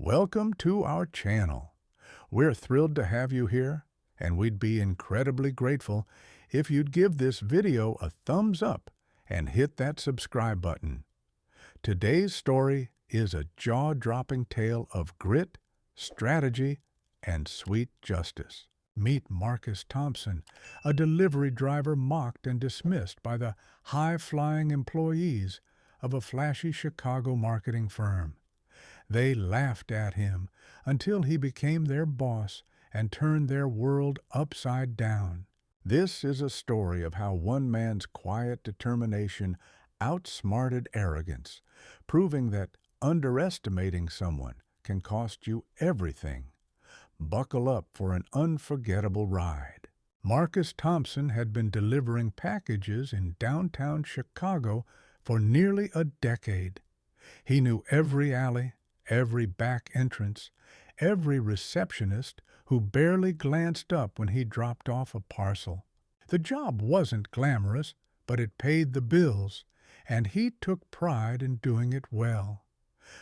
Welcome to our channel. We're thrilled to have you here, and we'd be incredibly grateful if you'd give this video a thumbs up and hit that subscribe button. Today's story is a jaw-dropping tale of grit, strategy, and sweet justice. Meet Marcus Thompson, a delivery driver mocked and dismissed by the high-flying employees of a flashy Chicago marketing firm. They laughed at him until he became their boss and turned their world upside down. This is a story of how one man's quiet determination outsmarted arrogance, proving that underestimating someone can cost you everything. Buckle up for an unforgettable ride. Marcus Thompson had been delivering packages in downtown Chicago for nearly a decade. He knew every alley, every back entrance, every receptionist who barely glanced up when he dropped off a parcel. The job wasn't glamorous, but it paid the bills, and he took pride in doing it well.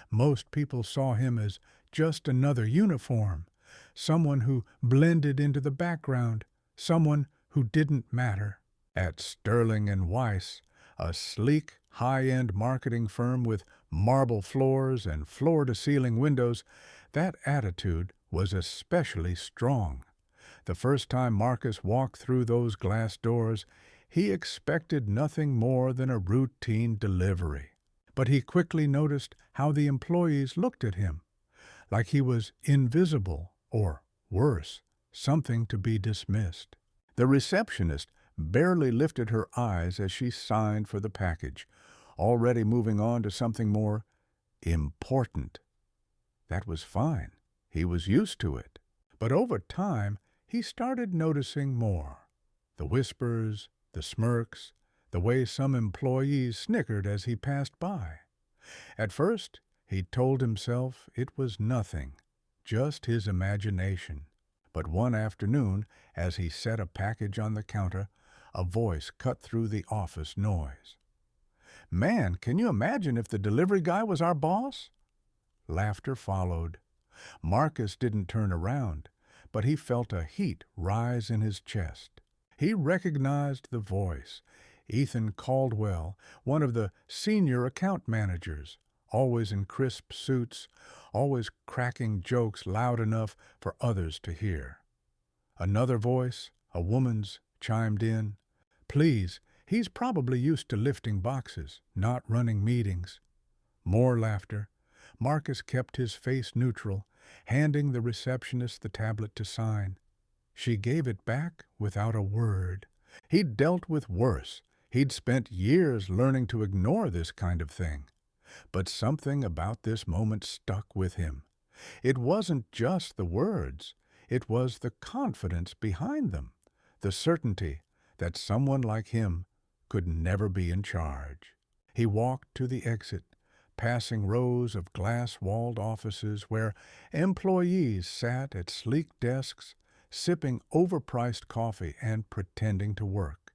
Most people saw him as just another uniform, someone who blended into the background, someone who didn't matter. At Sterling and Weiss, a sleek, high-end marketing firm with marble floors and floor-to-ceiling windows, that attitude was especially strong. The first time Marcus walked through those glass doors, he expected nothing more than a routine delivery. But he quickly noticed how the employees looked at him, like he was invisible or, worse, something to be dismissed. The receptionist barely lifted her eyes as she signed for the package, already moving on to something more important. That was fine. He was used to it. But over time, he started noticing more. The whispers, the smirks, the way some employees snickered as he passed by. At first, he told himself it was nothing, just his imagination. But one afternoon, as he set a package on the counter, a voice cut through the office noise. "Man, can you imagine if the delivery guy was our boss?" Laughter followed. Marcus didn't turn around, but he felt a heat rise in his chest. He recognized the voice. Ethan Caldwell, one of the senior account managers, always in crisp suits, always cracking jokes loud enough for others to hear. Another voice, a woman's, chimed in. "Please, he's probably used to lifting boxes, not running meetings." More laughter. Marcus kept his face neutral, handing the receptionist the tablet to sign. She gave it back without a word. He'd dealt with worse. He'd spent years learning to ignore this kind of thing. But something about this moment stuck with him. It wasn't just the words. It was the confidence behind them, the certainty that someone like him could never be in charge. He walked to the exit, passing rows of glass-walled offices where employees sat at sleek desks, sipping overpriced coffee and pretending to work.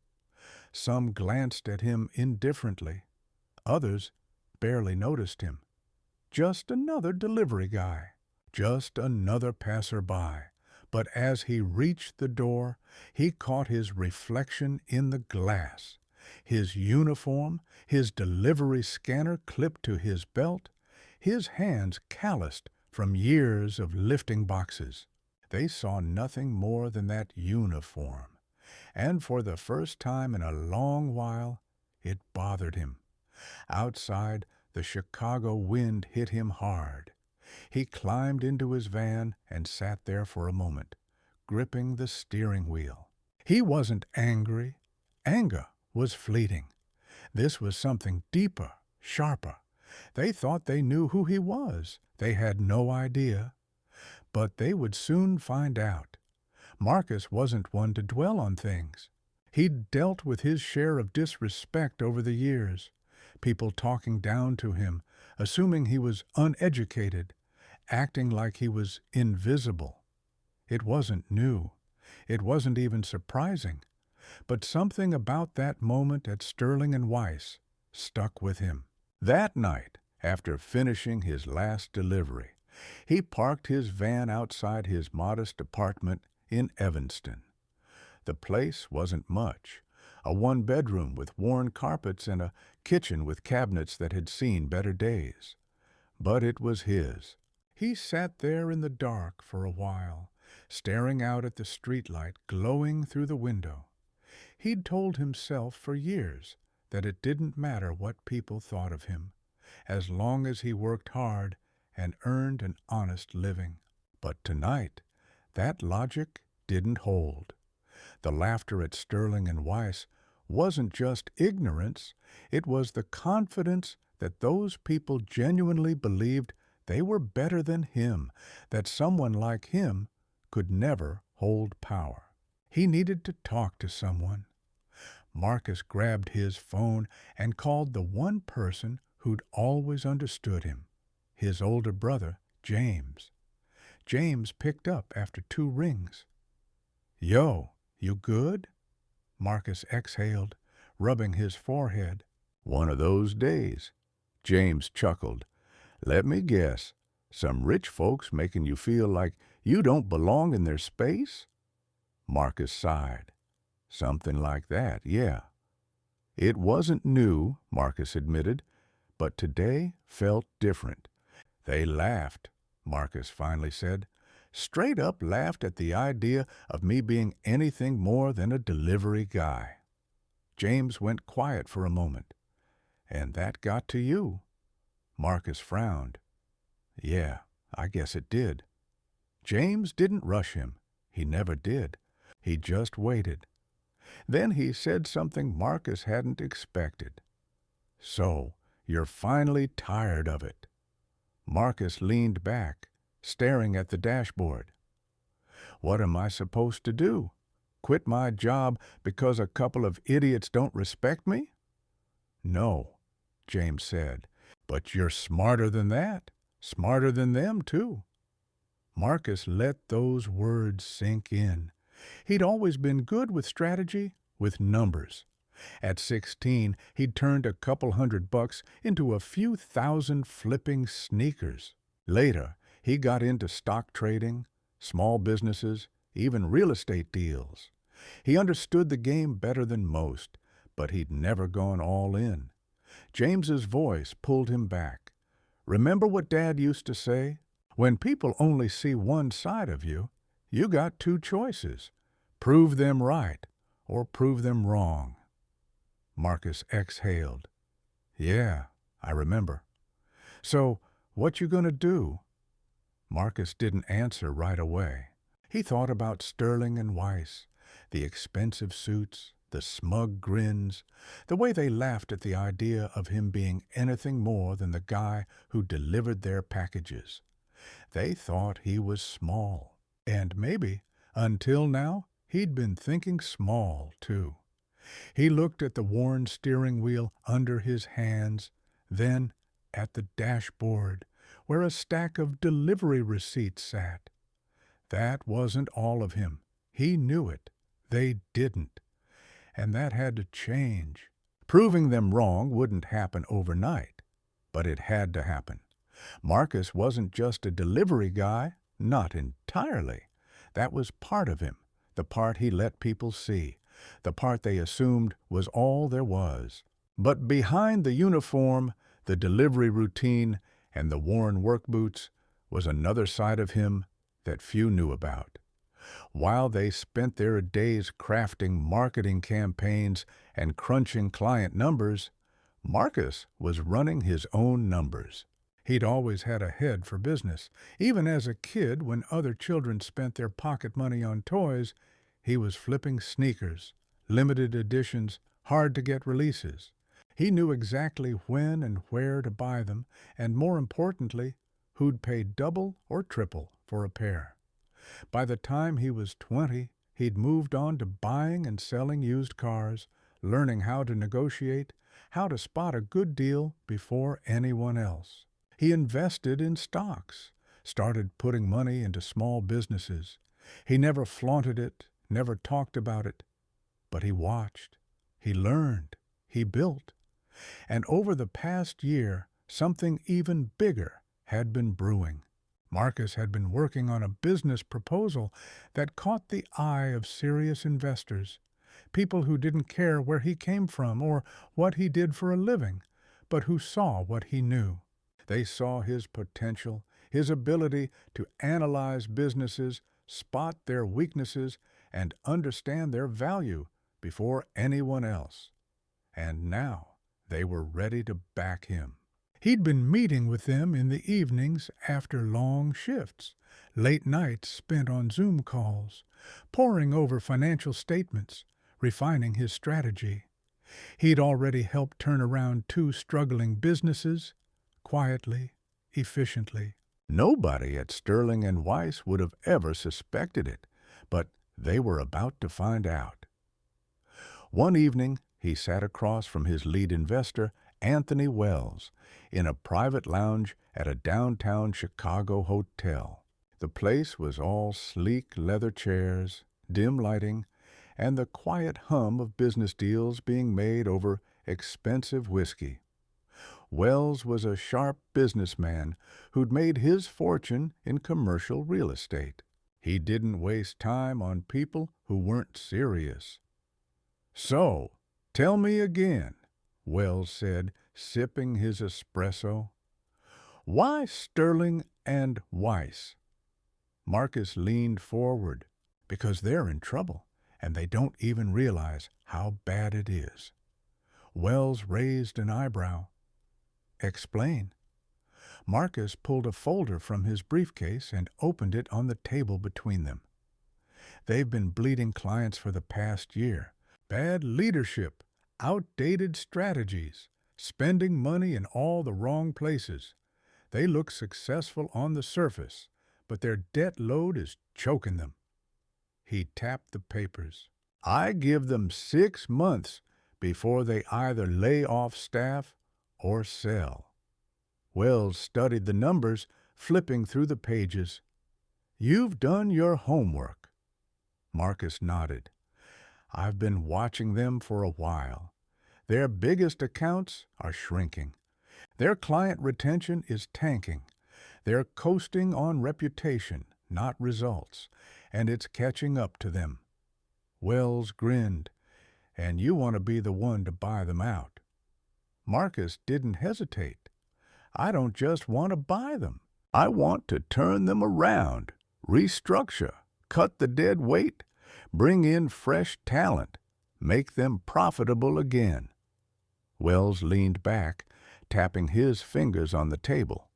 Some glanced at him indifferently. Others barely noticed him. Just another delivery guy. Just another passerby. But as he reached the door, he caught his reflection in the glass. His uniform, his delivery scanner clipped to his belt, his hands calloused from years of lifting boxes. They saw nothing more than that uniform. And for the first time in a long while, it bothered him. Outside, the Chicago wind hit him hard. He climbed into his van and sat there for a moment, gripping the steering wheel. He wasn't angry. Anger was fleeting. This was something deeper, sharper. They thought they knew who he was. They had no idea. But they would soon find out. Marcus wasn't one to dwell on things. He'd dealt with his share of disrespect over the years. People talking down to him, assuming he was uneducated, acting like he was invisible. It wasn't new. It wasn't even surprising. But something about that moment at Sterling and Weiss stuck with him. That night, after finishing his last delivery, He parked his van outside his modest apartment in Evanston. The place wasn't much, a one-bedroom with worn carpets and a kitchen with cabinets that had seen better days. But it was his. He sat there in the dark for a while, staring out at the streetlight glowing through the window. He'd told himself for years that it didn't matter what people thought of him, as long as he worked hard and earned an honest living. But tonight, that logic didn't hold. The laughter at Sterling and Weiss wasn't just ignorance, it was the confidence that those people genuinely believed they were better than him, that someone like him could never hold power. He needed to talk to someone. Marcus grabbed his phone and called the one person who'd always understood him, his older brother, James. James picked up after 2 rings. "Yo, you good?" Marcus exhaled, rubbing his forehead. "One of those days." James chuckled. "Let me guess, some rich folks making you feel like you don't belong in their space?" Marcus sighed. "Something like that, yeah." It wasn't new, Marcus admitted, but today felt different. "They laughed," Marcus finally said. "Straight up laughed at the idea of me being anything more than a delivery guy." James went quiet for a moment. "And that got to you?" Marcus frowned. "Yeah, I guess it did." James didn't rush him. He never did. He just waited. Then he said something Marcus hadn't expected. "So, you're finally tired of it." Marcus leaned back, staring at the dashboard. "What am I supposed to do? Quit my job because a couple of idiots don't respect me?" "No," James said, "but you're smarter than that. Smarter than them, too." Marcus let those words sink in. He'd always been good with strategy, with numbers. At 16, he'd turned a couple $100 into a few thousand flipping sneakers. Later, he got into stock trading, small businesses, even real estate deals. He understood the game better than most, but he'd never gone all in. James's voice pulled him back. "Remember what Dad used to say? When people only see one side of you, you got 2 choices. Prove them right or prove them wrong." Marcus exhaled. "Yeah, I remember. So, what you gonna do?" Marcus didn't answer right away. He thought about Sterling and Weiss, the expensive suits, the smug grins, the way they laughed at the idea of him being anything more than the guy who delivered their packages. They thought he was small. And maybe, until now, he'd been thinking small, too. He looked at the worn steering wheel under his hands, then at the dashboard, where a stack of delivery receipts sat. That wasn't all of him. He knew it. They didn't. And that had to change. Proving them wrong wouldn't happen overnight, but it had to happen. Marcus wasn't just a delivery guy, not entirely. That was part of him, the part he let people see, the part they assumed was all there was. But behind the uniform, the delivery routine, and the worn work boots was another side of him that few knew about. While they spent their days crafting marketing campaigns and crunching client numbers, Marcus was running his own numbers. He'd always had a head for business. Even as a kid, when other children spent their pocket money on toys, he was flipping sneakers, limited editions, hard-to-get releases. He knew exactly when and where to buy them, and more importantly, who'd pay double or triple for a pair. By the time he was 20, he'd moved on to buying and selling used cars, learning how to negotiate, how to spot a good deal before anyone else. He invested in stocks, started putting money into small businesses. He never flaunted it, never talked about it, but he watched, he learned, he built. And over the past year, something even bigger had been brewing. Marcus had been working on a business proposal that caught the eye of serious investors, people who didn't care where he came from or what he did for a living, but who saw what he knew. They saw his potential, his ability to analyze businesses, spot their weaknesses, and understand their value before anyone else. And now they were ready to back him. He'd been meeting with them in the evenings after long shifts, late nights spent on Zoom calls, poring over financial statements, refining his strategy. He'd already helped turn around 2 struggling businesses, quietly, efficiently. Nobody at Sterling and Weiss would have ever suspected it, but they were about to find out. One evening, he sat across from his lead investor, Anthony Wells, in a private lounge at a downtown Chicago hotel. The place was all sleek leather chairs, dim lighting, and the quiet hum of business deals being made over expensive whiskey. Wells was a sharp businessman who'd made his fortune in commercial real estate. He didn't waste time on people who weren't serious. "So, tell me again," Wells said, sipping his espresso. "Why Sterling and Weiss?" Marcus leaned forward. "Because they're in trouble, and they don't even realize how bad it is." Wells raised an eyebrow. "Explain." Marcus pulled a folder from his briefcase and opened it on the table between them. "They've been bleeding clients for the past year. Bad leadership, outdated strategies, spending money in all the wrong places. They look successful on the surface, but their debt load is choking them." He tapped the papers. "I give them 6 months before they either lay off staff or sell." Wells studied the numbers, flipping through the pages. "You've done your homework." Marcus nodded. "I've been watching them for a while. Their biggest accounts are shrinking. Their client retention is tanking. They're coasting on reputation, not results, and it's catching up to them." Wells grinned. "And you want to be the one to buy them out." Marcus didn't hesitate. "I don't just want to buy them. I want to turn them around, restructure, cut the dead weight, bring in fresh talent, make them profitable again." Wells leaned back, tapping his fingers on the table.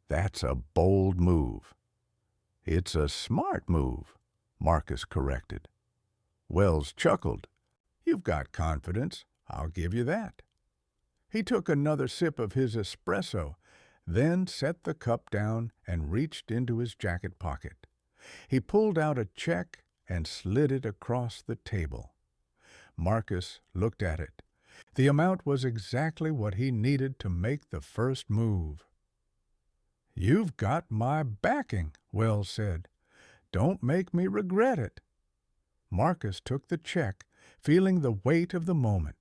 "That's a bold move." "It's a smart move," Marcus corrected. Wells chuckled. "You've got confidence, I'll give you that." He took another sip of his espresso, then set the cup down and reached into his jacket pocket. He pulled out a check and slid it across the table. Marcus looked at it. The amount was exactly what he needed to make the first move. "You've got my backing," Wells said. "Don't make me regret it." Marcus took the check, feeling the weight of the moment.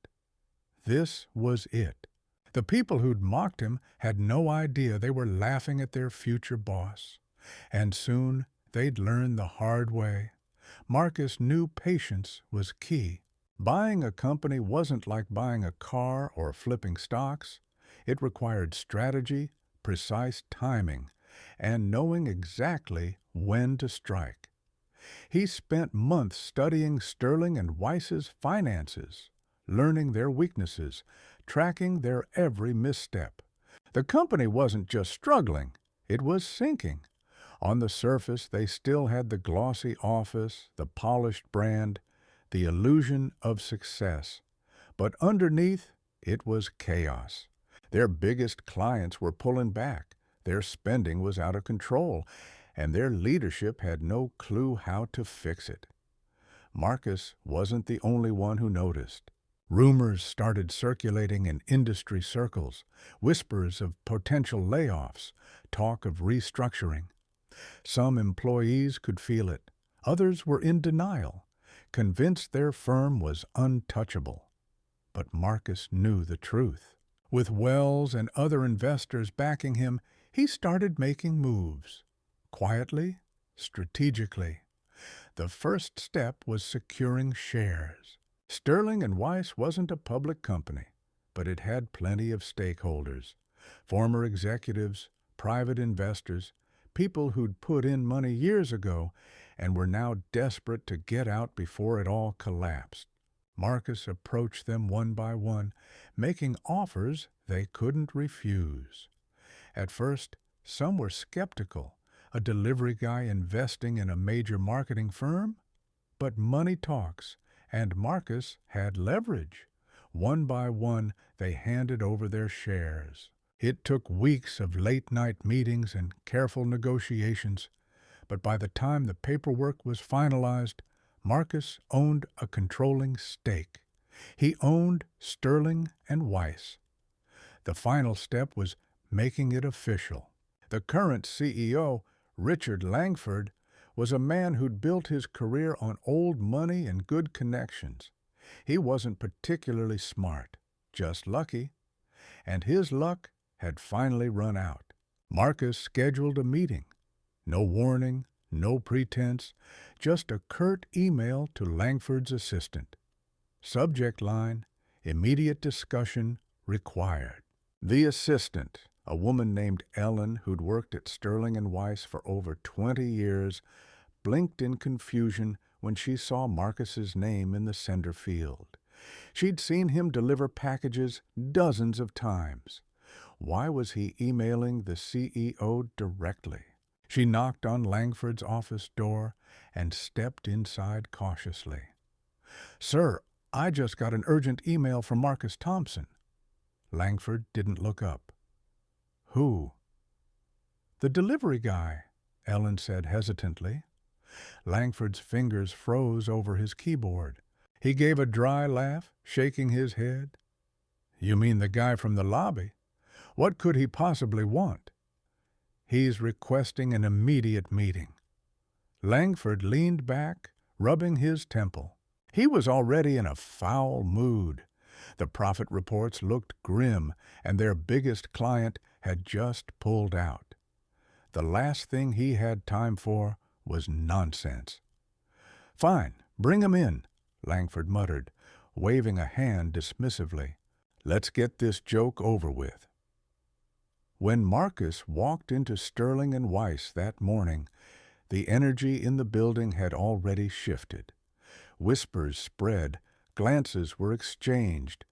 This was it. The people who'd mocked him had no idea they were laughing at their future boss. And soon they'd learn the hard way. Marcus knew patience was key. Buying a company wasn't like buying a car or flipping stocks. It required strategy, precise timing, and knowing exactly when to strike. He spent months studying Sterling and Weiss's finances, learning their weaknesses, tracking their every misstep. The company wasn't just struggling, it was sinking. On the surface, they still had the glossy office, the polished brand, the illusion of success. But underneath, it was chaos. Their biggest clients were pulling back, their spending was out of control, and their leadership had no clue how to fix it. Marcus wasn't the only one who noticed. Rumors started circulating in industry circles, whispers of potential layoffs, talk of restructuring. Some employees could feel it. Others were in denial, convinced their firm was untouchable. But Marcus knew the truth. With Wells and other investors backing him, he started making moves. quietly, strategically. The first step was securing shares. Sterling and Weiss wasn't a public company, but it had plenty of stakeholders. Former executives, private investors, people who'd put in money years ago and were now desperate to get out before it all collapsed. Marcus approached them one by one, making offers they couldn't refuse. At first, some were skeptical. A delivery guy investing in a major marketing firm? But money talks, and Marcus had leverage. One by one, they handed over their shares. It took weeks of late-night meetings and careful negotiations, but by the time the paperwork was finalized, Marcus owned a controlling stake. He owned Sterling and Weiss. The final step was making it official. The current CEO, Richard Langford, was a man who'd built his career on old money and good connections. He wasn't particularly smart, just lucky, and his luck had finally run out. Marcus scheduled a meeting. No warning, no pretense, just a curt email to Langford's assistant. Subject line, immediate discussion required. The assistant, a woman named Ellen who'd worked at Sterling and Weiss for over 20 years, blinked in confusion when she saw Marcus's name in the sender field. She'd seen him deliver packages dozens of times. Why was he emailing the CEO directly? She knocked on Langford's office door and stepped inside cautiously. "Sir, I just got an urgent email from Marcus Thompson." Langford didn't look up. "Who?" "The delivery guy," Ellen said hesitantly. Langford's fingers froze over his keyboard. He gave a dry laugh, shaking his head. "You mean the guy from the lobby? What could he possibly want?" "He's requesting an immediate meeting." Langford leaned back, rubbing his temple. He was already in a foul mood. The profit reports looked grim, and their biggest client had just pulled out. The last thing he had time for was nonsense. "Fine, bring him in," Langford muttered, waving a hand dismissively. "Let's get this joke over with." When Marcus walked into Sterling and Weiss that morning, the energy in the building had already shifted. Whispers spread, glances were exchanged.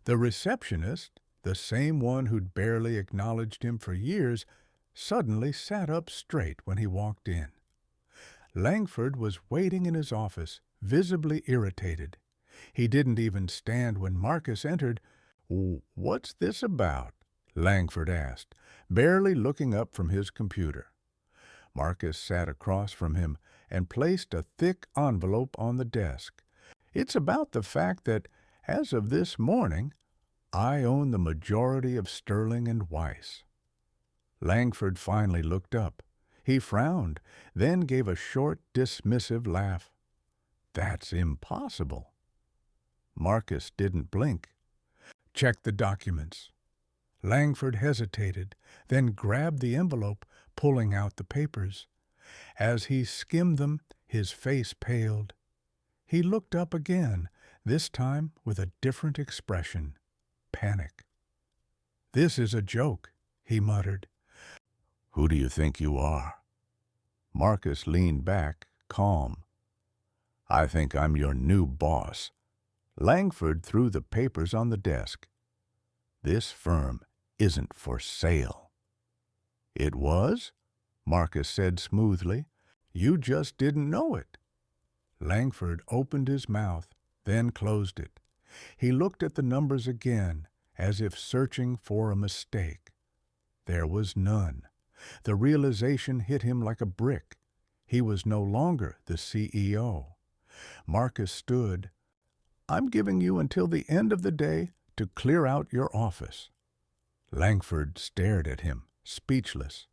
The receptionist, the same one who'd barely acknowledged him for years, suddenly sat up straight when he walked in. Langford was waiting in his office, visibly irritated. He didn't even stand when Marcus entered. "What's this about?" Langford asked, barely looking up from his computer. Marcus sat across from him and placed a thick envelope on the desk. "It's about the fact that, as of this morning, I own the majority of Sterling and Weiss." Langford finally looked up. He frowned, then gave a short, dismissive laugh. "That's impossible." Marcus didn't blink. "Check the documents." Langford hesitated, then grabbed the envelope, pulling out the papers. As he skimmed them, his face paled. He looked up again, this time with a different expression. Panic. "This is a joke," he muttered. "Who do you think you are?" Marcus leaned back, calm. "I think I'm your new boss." Langford threw the papers on the desk. "This firm isn't for sale." "It was?" Marcus said smoothly. "You just didn't know it." Langford opened his mouth, then closed it. He looked at the numbers again, as if searching for a mistake. There was none. The realization hit him like a brick. He was no longer the CEO. Marcus stood. "I'm giving you until the end of the day to clear out your office." Langford stared at him, speechless.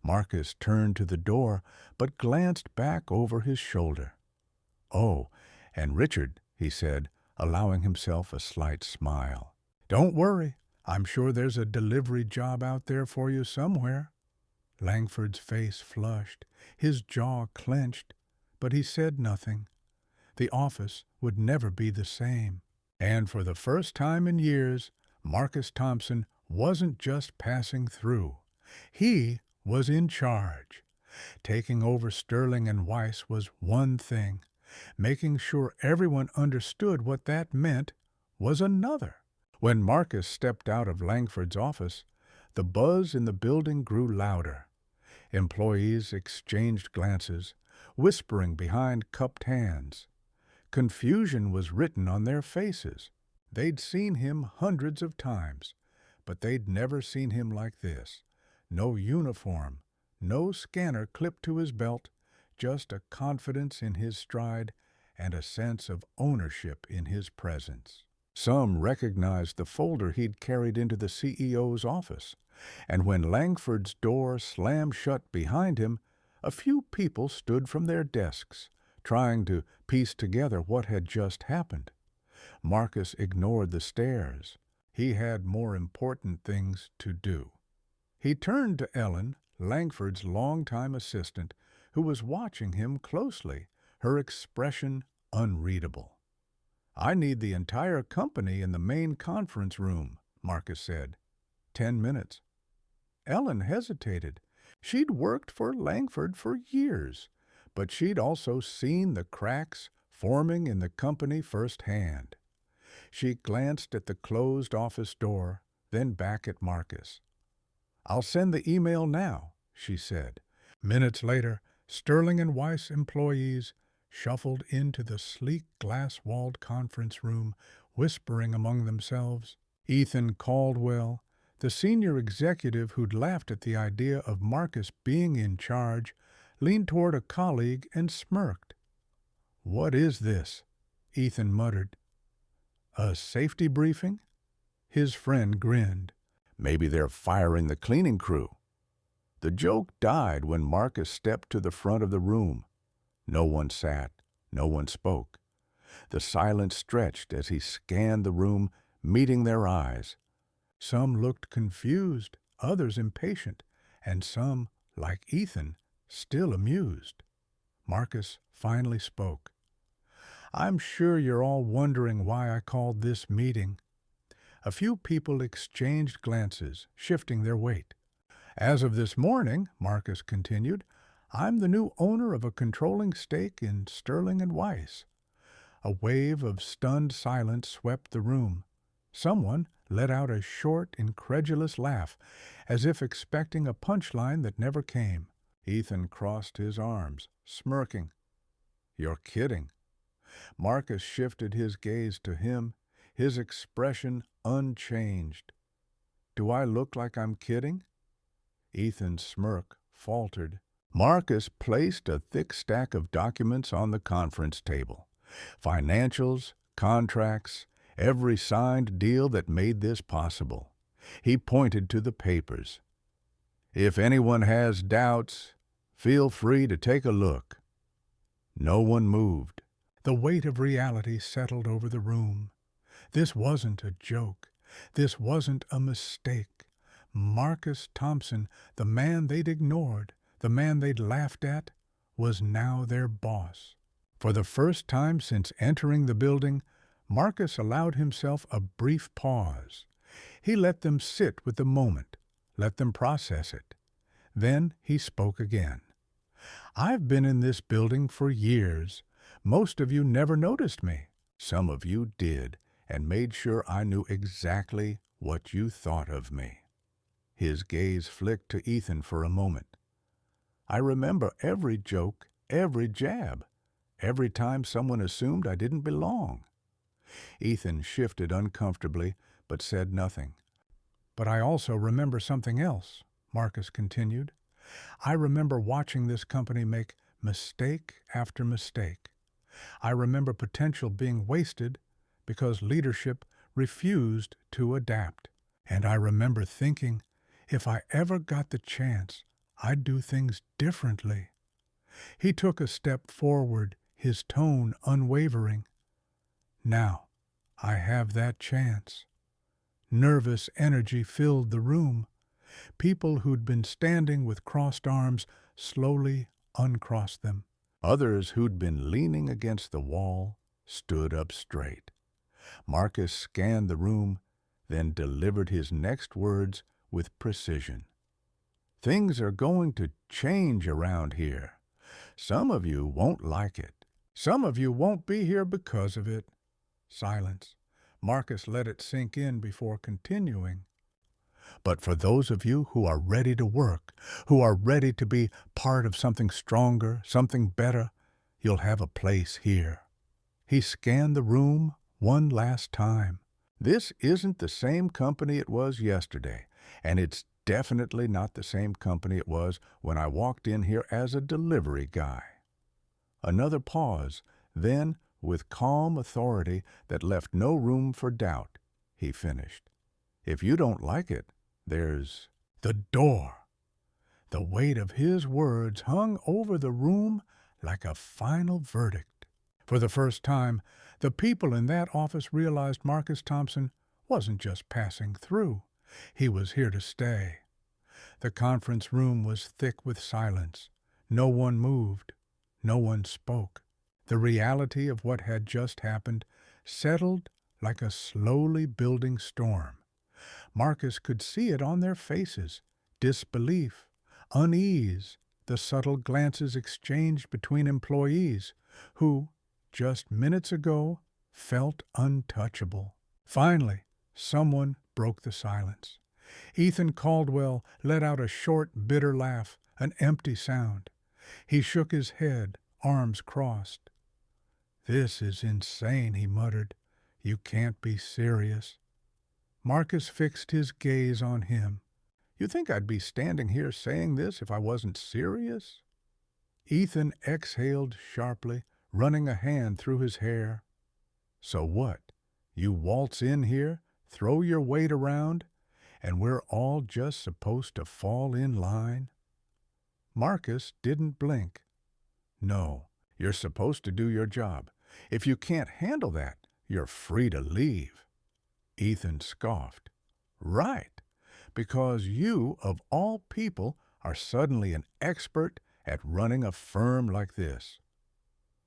Marcus turned to the door, but glanced back over his shoulder. "Oh, and Richard," he said, allowing himself a slight smile. "Don't worry. I'm sure there's a delivery job out there for you somewhere." Langford's face flushed, his jaw clenched, but he said nothing. The office would never be the same. And for the first time in years, Marcus Thompson wasn't just passing through. He was in charge. Taking over Sterling and Weiss was one thing. Making sure everyone understood what that meant was another. When Marcus stepped out of Langford's office, the buzz in the building grew louder. Employees exchanged glances, whispering behind cupped hands. Confusion was written on their faces. They'd seen him hundreds of times, but they'd never seen him like this. No uniform, no scanner clipped to his belt, just a confidence in his stride and a sense of ownership in his presence. Some recognized the folder he'd carried into the CEO's office, and when Langford's door slammed shut behind him, a few people stood from their desks, trying to piece together what had just happened. Marcus ignored the stares. He had more important things to do. He turned to Ellen, Langford's longtime assistant, who was watching him closely, her expression unreadable. "I need the entire company in the main conference room," Marcus said. 10 minutes. Ellen hesitated. She'd worked for Langford for years, but she'd also seen the cracks forming in the company firsthand. She glanced at the closed office door, then back at Marcus. "I'll send the email now," she said. Minutes later, Sterling and Weiss employees shuffled into the sleek glass-walled conference room, whispering among themselves. Ethan Caldwell, the senior executive who'd laughed at the idea of Marcus being in charge, leaned toward a colleague and smirked. "What is this?" Ethan muttered. "A safety briefing?" His friend grinned. "Maybe they're firing the cleaning crew." The joke died when Marcus stepped to the front of the room. No one sat. No one spoke. The silence stretched as he scanned the room, meeting their eyes. Some looked confused, others impatient, and some, like Ethan, still amused. Marcus finally spoke. "I'm sure you're all wondering why I called this meeting." A few people exchanged glances, shifting their weight. "As of this morning," Marcus continued, "I'm the new owner of a controlling stake in Sterling and Weiss." A wave of stunned silence swept the room. Someone let out a short, incredulous laugh, as if expecting a punchline that never came. Ethan crossed his arms, smirking. "You're kidding." Marcus shifted his gaze to him, his expression unchanged. "Do I look like I'm kidding?" Ethan's smirk faltered. Marcus placed a thick stack of documents on the conference table. Financials, contracts, every signed deal that made this possible. He pointed to the papers. "If anyone has doubts, feel free to take a look." No one moved. The weight of reality settled over the room. This wasn't a joke. This wasn't a mistake. Marcus Thompson, the man they'd ignored, the man they'd laughed at, was now their boss. For the first time since entering the building, Marcus allowed himself a brief pause. He let them sit with the moment, let them process it. Then he spoke again. "I've been in this building for years. Most of you never noticed me. Some of you did, and made sure I knew exactly what you thought of me." His gaze flicked to Ethan for a moment. "I remember every joke, every jab, every time someone assumed I didn't belong." Ethan shifted uncomfortably, but said nothing. "But I also remember something else," Marcus continued. "I remember watching this company make mistake after mistake. I remember potential being wasted because leadership refused to adapt. And I remember thinking, if I ever got the chance, I'd do things differently." He took a step forward, his tone unwavering. "Now, I have that chance." Nervous energy filled the room. People who'd been standing with crossed arms slowly uncrossed them. Others who'd been leaning against the wall stood up straight. Marcus scanned the room, then delivered his next words with precision. Things are going to change around here. Some of you won't like it. Some of you won't be here because of it. Silence. Marcus let it sink in before continuing. But for those of you who are ready to work, who are ready to be part of something stronger, something better, you'll have a place here. He scanned the room one last time. This isn't the same company it was yesterday, and it's definitely not the same company it was when I walked in here as a delivery guy. Another pause, then, with calm authority that left no room for doubt, he finished. If you don't like it, there's the door. The weight of his words hung over the room like a final verdict. For the first time, the people in that office realized Marcus Thompson wasn't just passing through. He was here to stay. The conference room was thick with silence. No one moved. No one spoke. The reality of what had just happened settled like a slowly building storm. Marcus could see it on their faces, disbelief, unease, the subtle glances exchanged between employees who, just minutes ago, felt untouchable. Finally, someone broke the silence. Ethan Caldwell let out a short, bitter laugh, an empty sound. He shook his head, arms crossed. "This is insane," he muttered. "You can't be serious." Marcus fixed his gaze on him. "You think I'd be standing here saying this if I wasn't serious?" Ethan exhaled sharply, running a hand through his hair. "So what? You waltz in here, throw your weight around, and we're all just supposed to fall in line?" Marcus didn't blink. "No, you're supposed to do your job. If you can't handle that, you're free to leave." Ethan scoffed. "Right, because you, of all people, are suddenly an expert at running a firm like this."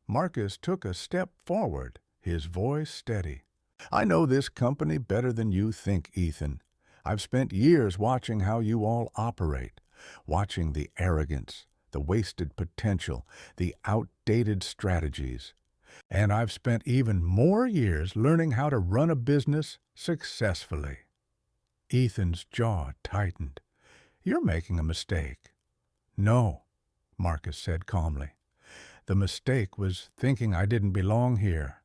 Marcus took a step forward, his voice steady. "I know this company better than you think, Ethan. I've spent years watching how you all operate, watching the arrogance, the wasted potential, the outdated strategies. And I've spent even more years learning how to run a business successfully." Ethan's jaw tightened. "You're making a mistake." "No," Marcus said calmly. "The mistake was thinking I didn't belong here."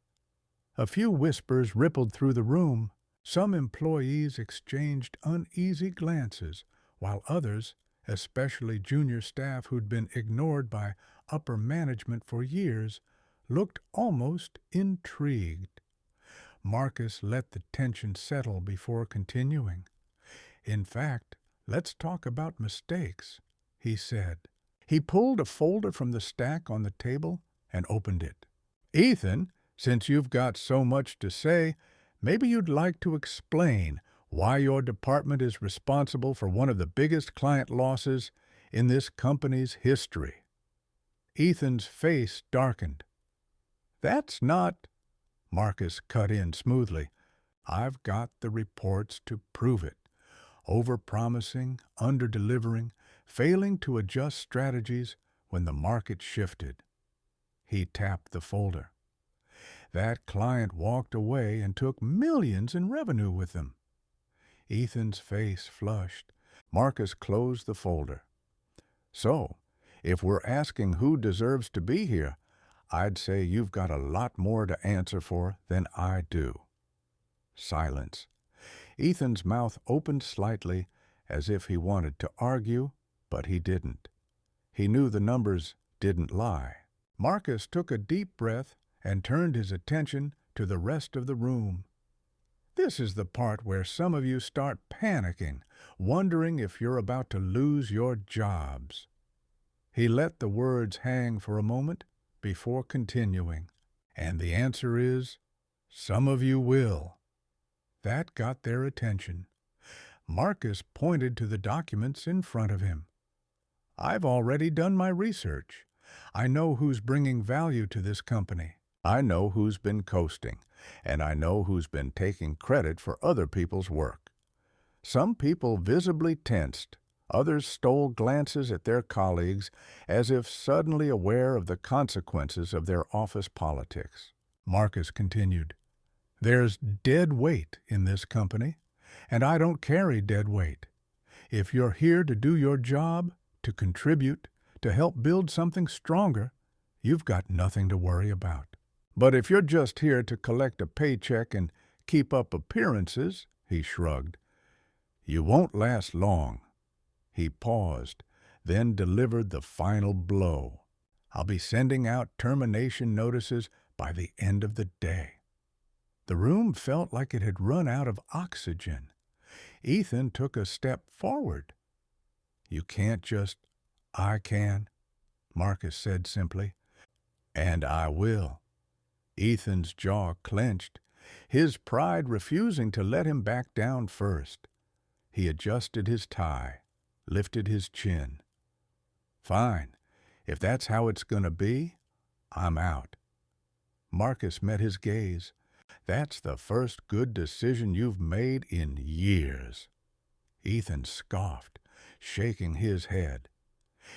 A few whispers rippled through the room. Some employees exchanged uneasy glances, while others, especially junior staff who'd been ignored by upper management for years, looked almost intrigued. Marcus let the tension settle before continuing. "In fact, let's talk about mistakes," he said. He pulled a folder from the stack on the table and opened it. "Ethan, since you've got so much to say, maybe you'd like to explain why your department is responsible for one of the biggest client losses in this company's history." Ethan's face darkened. "That's not—" Marcus cut in smoothly. "I've got the reports to prove it. Overpromising, underdelivering, failing to adjust strategies when the market shifted." He tapped the folder. "That client walked away and took millions in revenue with them." Ethan's face flushed. Marcus closed the folder. "So, if we're asking who deserves to be here, I'd say you've got a lot more to answer for than I do." Silence. Ethan's mouth opened slightly, as if he wanted to argue, but he didn't. He knew the numbers didn't lie. Marcus took a deep breath and turned his attention to the rest of the room. "This is the part where some of you start panicking, wondering if you're about to lose your jobs." He let the words hang for a moment before continuing. "And the answer is, some of you will." That got their attention. Marcus pointed to the documents in front of him. "I've already done my research. I know who's bringing value to this company. I know who's been coasting, and I know who's been taking credit for other people's work." Some people visibly tensed. Others stole glances at their colleagues as if suddenly aware of the consequences of their office politics. Marcus continued, "There's dead weight in this company, and I don't carry dead weight. If you're here to do your job, to contribute, to help build something stronger, you've got nothing to worry about. But if you're just here to collect a paycheck and keep up appearances," he shrugged, "you won't last long." He paused, then delivered the final blow. "I'll be sending out termination notices by the end of the day." The room felt like it had run out of oxygen. Ethan took a step forward. "You can't just—" "I can," Marcus said simply. "And I will." Ethan's jaw clenched, his pride refusing to let him back down first. He adjusted his tie, lifted his chin. "Fine. If that's how it's gonna be, I'm out." Marcus met his gaze. "That's the first good decision you've made in years." Ethan scoffed, shaking his head.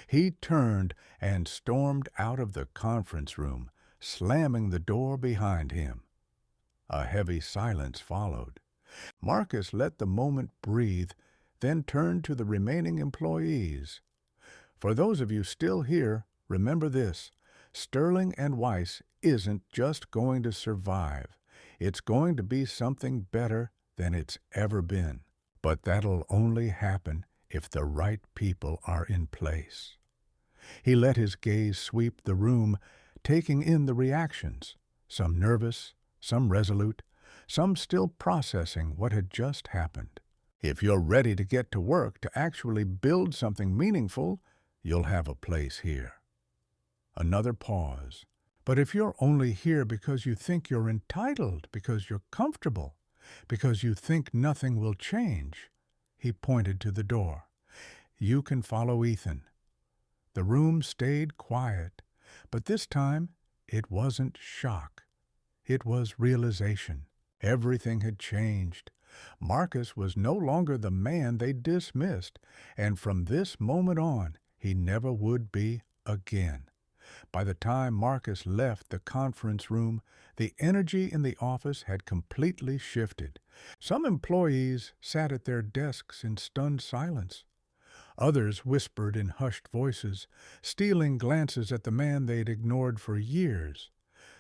He turned and stormed out of the conference room, slamming the door behind him. A heavy silence followed. Marcus let the moment breathe, then turned to the remaining employees. "For those of you still here, remember this. Sterling and Weiss isn't just going to survive. It's going to be something better than it's ever been. But that'll only happen if the right people are in place." He let his gaze sweep the room, taking in the reactions, some nervous, some resolute, some still processing what had just happened. "If you're ready to get to work to actually build something meaningful, you'll have a place here." Another pause. "But if you're only here because you think you're entitled, because you're comfortable, because you think nothing will change," he pointed to the door, "you can follow Ethan." The room stayed quiet, but this time it wasn't shock. It was realization. Everything had changed. Marcus was no longer the man they dismissed, and from this moment on, he never would be again. By the time Marcus left the conference room, the energy in the office had completely shifted. Some employees sat at their desks in stunned silence. Others whispered in hushed voices, stealing glances at the man they'd ignored for years.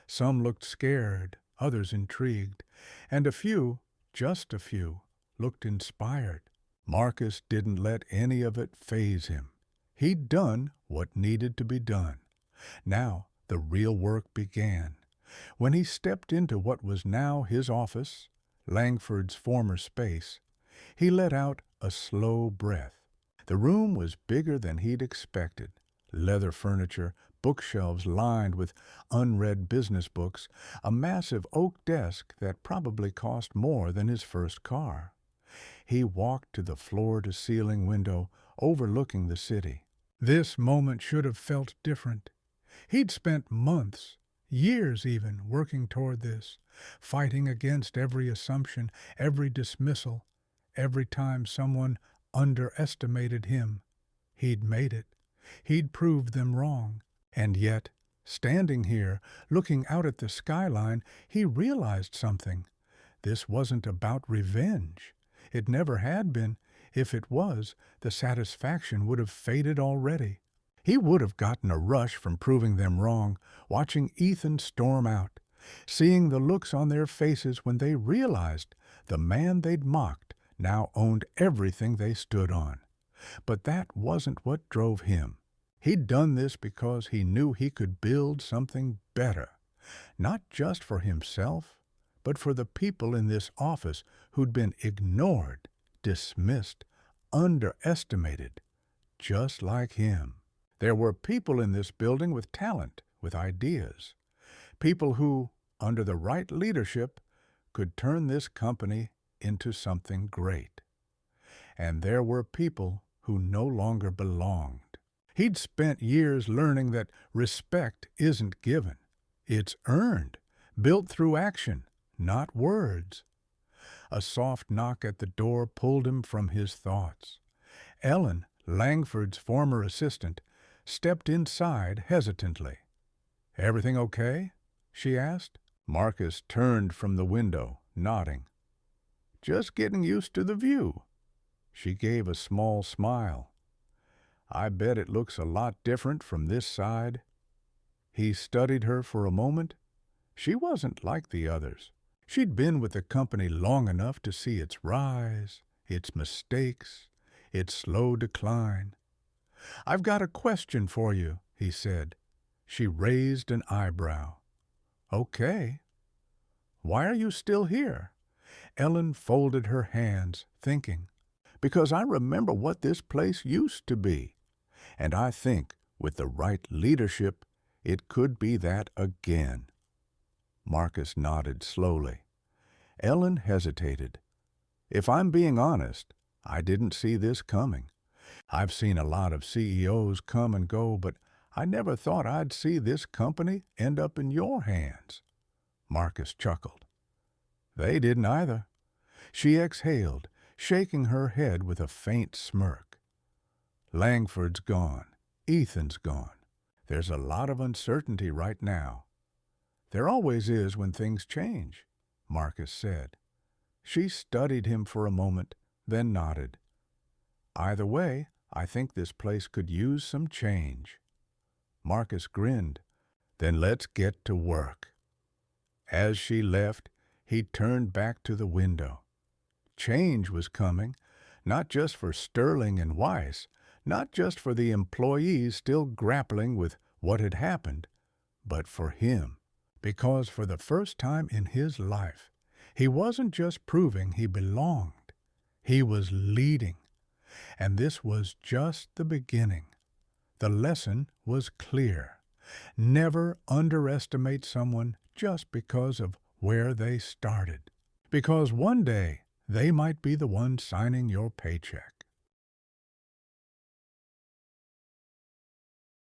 Some looked scared, others intrigued, and a few, just a few, looked inspired. Marcus didn't let any of it faze him. He'd done what needed to be done. Now the real work began. When he stepped into what was now his office, Langford's former space, he let out a slow breath. The room was bigger than he'd expected. Leather furniture, bookshelves lined with unread business books, a massive oak desk that probably cost more than his first car. He walked to the floor-to-ceiling window overlooking the city. This moment should have felt different. He'd spent months, years even, working toward this, fighting against every assumption, every dismissal, every time someone underestimated him. He'd made it. He'd proved them wrong. And yet, standing here, looking out at the skyline, he realized something. This wasn't about revenge. It never had been. If it was, the satisfaction would have faded already. He would have gotten a rush from proving them wrong, watching Ethan storm out, seeing the looks on their faces when they realized the man they'd mocked now owned everything they stood on. But that wasn't what drove him. He'd done this because he knew he could build something better, not just for himself, but for the people in this office who'd been ignored, dismissed, underestimated, just like him. There were people in this building with talent, with ideas, people who, under the right leadership, could turn this company into something great. and there were people who no longer belonged. He'd spent years learning that respect isn't given. It's earned, built through action, not words. A soft knock at the door pulled him from his thoughts. Ellen, Langford's former assistant, stepped inside hesitantly. "Everything okay?" she asked. Marcus turned from the window, nodding. "Just getting used to the view." She gave a small smile. "I bet it looks a lot different from this side." He studied her for a moment. She wasn't like the others. She'd been with the company long enough to see its rise, its mistakes, its slow decline. "I've got a question for you," he said. She raised an eyebrow. "Okay." "Why are you still here?" Ellen folded her hands, thinking. "Because I remember what this place used to be. And I think, with the right leadership, it could be that again." Marcus nodded slowly. Ellen hesitated. "If I'm being honest, I didn't see this coming. I've seen a lot of CEOs come and go, but I never thought I'd see this company end up in your hands." Marcus chuckled. "They didn't either." She exhaled, shaking her head with a faint smirk. "Langford's gone. Ethan's gone. There's a lot of uncertainty right now." "There always is when things change," Marcus said. She studied him for a moment, then nodded. "Either way, I think this place could use some change." Marcus grinned. "Then let's get to work." As she left, he turned back to the window. Change was coming, not just for Sterling and Weiss, not just for the employees still grappling with what had happened, but for him. Because for the first time in his life, he wasn't just proving he belonged. He was leading. And this was just the beginning. The lesson was clear. Never underestimate someone just because of where they started. Because one day they might be the one signing your paycheck.